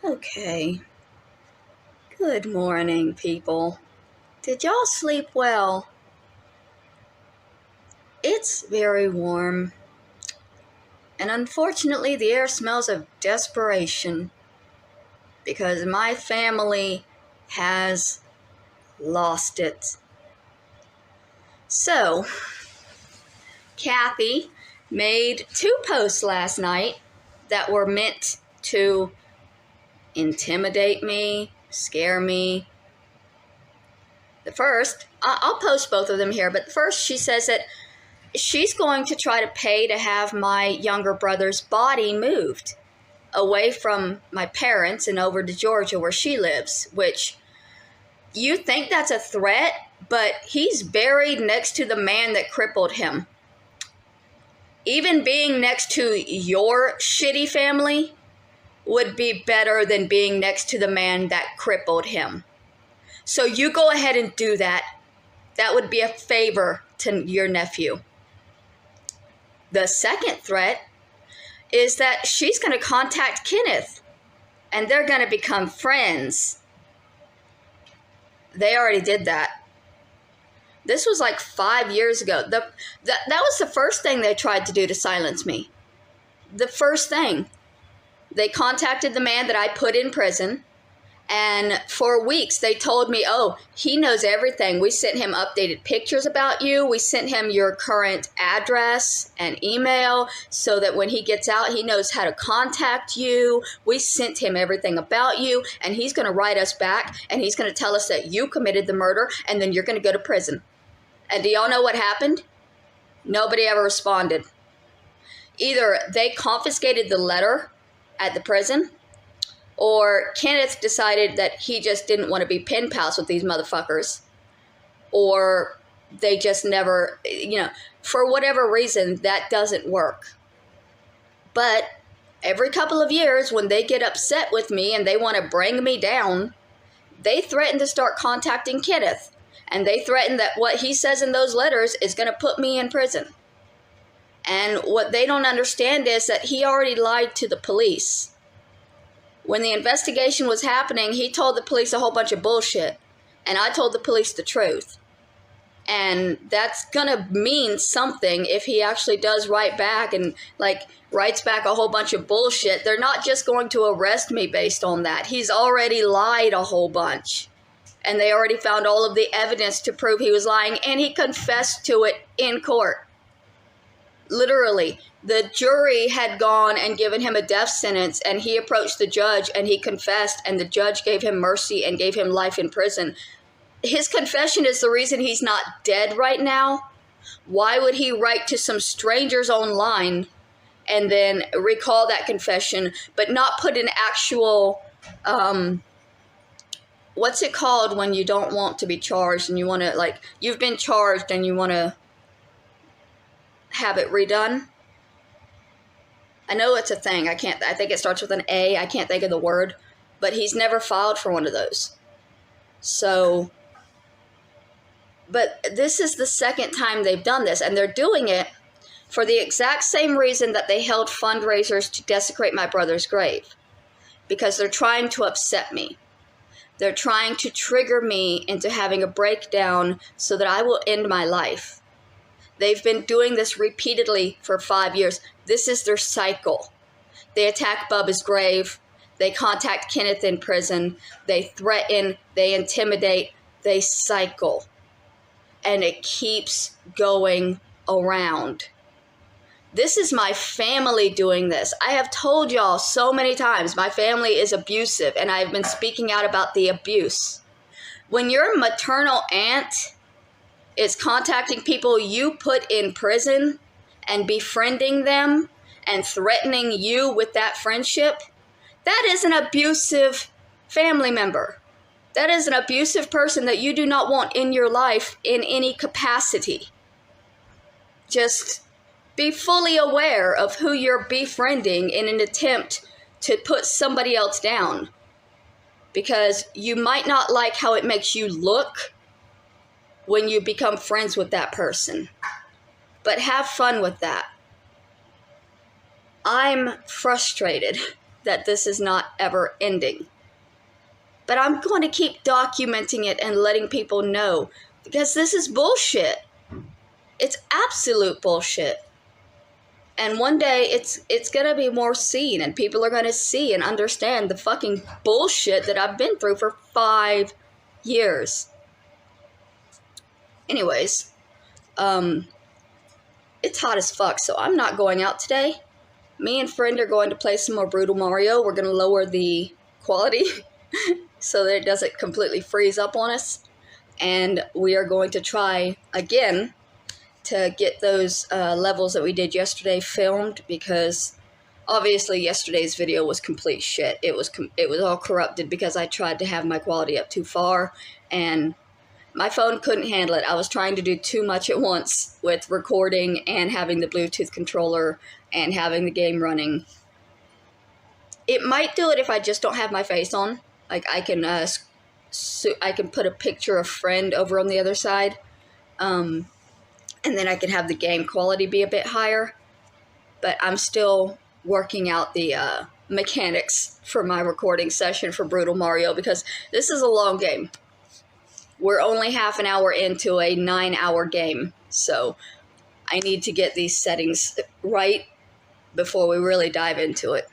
Okay. Good morning, people. Did y'all sleep well? It's very warm. And unfortunately, the air smells of desperation because my family has lost it. So, Kathy made 2 posts last night that were meant to intimidate me, scare me. The first, I'll post both of them here, but the first, she says that she's going to try to pay to have my younger brother's body moved away from my parents and over to Georgia where she lives, which you think that's a threat, but he's buried next to the man that crippled him. Even being next to your shitty family would be better than being next to the man that crippled him. So you go ahead and do that. That would be a favor to your nephew. The second threat is that she's going to contact Kenneth and they're going to become friends. They already did that. This was like 5 years ago. That was the first thing they tried to do to silence me. The first thing. They contacted the man that I put in prison. And for weeks, they told me, oh, he knows everything. We sent him updated pictures about you. We sent him your current address and email so that when he gets out, he knows how to contact you. We sent him everything about you, and he's going to write us back, and he's going to tell us that you committed the murder, and then you're going to go to prison. And do y'all know what happened? Nobody ever responded. Either they confiscated the letter at the prison, or Kenneth decided that he just didn't want to be pen pals with these motherfuckers. Or they just never, for whatever reason, that doesn't work. But every couple of years, when they get upset with me and they want to bring me down, they threaten to start contacting Kenneth. And they threaten that what he says in those letters is going to put me in prison. And what they don't understand is that he already lied to the police. When the investigation was happening, he told the police a whole bunch of bullshit. And I told the police the truth. And that's going to mean something if he actually does write back and, writes back a whole bunch of bullshit. They're not just going to arrest me based on that. He's already lied a whole bunch. And they already found all of the evidence to prove he was lying. And he confessed to it in court. Literally. The jury had gone and given him a death sentence, and he approached the judge and he confessed, and the judge gave him mercy and gave him life in prison. His confession is the reason he's not dead right now. Why would he write to some strangers online and then recall that confession, but not put an actual, what's it called when you don't want to be charged and you want to, you've been charged and you want to have it redone? I know it's a thing. I think it starts with an A. I can't think of the word. But he's never filed for one of those. So, but this is the second time they've done this. And they're doing it for the exact same reason that they held fundraisers to desecrate my brother's grave. Because they're trying to upset me. They're trying to trigger me into having a breakdown so that I will end my life. They've been doing this repeatedly for 5 years. This is their cycle. They attack Bubba's grave. They contact Kenneth in prison. They threaten. They intimidate. They cycle. And it keeps going around. This is my family doing this. I have told y'all so many times my family is abusive, and I've been speaking out about the abuse. When your maternal aunt is contacting people you put in prison and befriending them and threatening you with that friendship, that is an abusive family member. That is an abusive person that you do not want in your life in any capacity. Just be fully aware of who you're befriending in an attempt to put somebody else down. Because you might not like how it makes you look when you become friends with that person. But have fun with that. I'm frustrated. that this is not ever ending. But I'm going to keep documenting it and letting people know, because this is bullshit. It's absolute bullshit. And one day it's going to be more seen, and people are going to see and understand the fucking bullshit that I've been through for 5 years. Anyways, it's hot as fuck, so I'm not going out today. Me and friend are going to play some more Brutal Mario. We're going to lower the quality so that it doesn't completely freeze up on us. And we are going to try again to get those levels that we did yesterday filmed, because obviously yesterday's video was complete shit. It was all corrupted because I tried to have my quality up too far, and my phone couldn't handle it. I was trying to do too much at once with recording and having the Bluetooth controller and having the game running. It might do it if I just don't have my face on. Like, I can put a picture of friend over on the other side, and then I can have the game quality be a bit higher. But I'm still working out the mechanics for my recording session for Brutal Mario, because this is a long game. We're only half an hour into a 9-hour game, so I need to get these settings right before we really dive into it.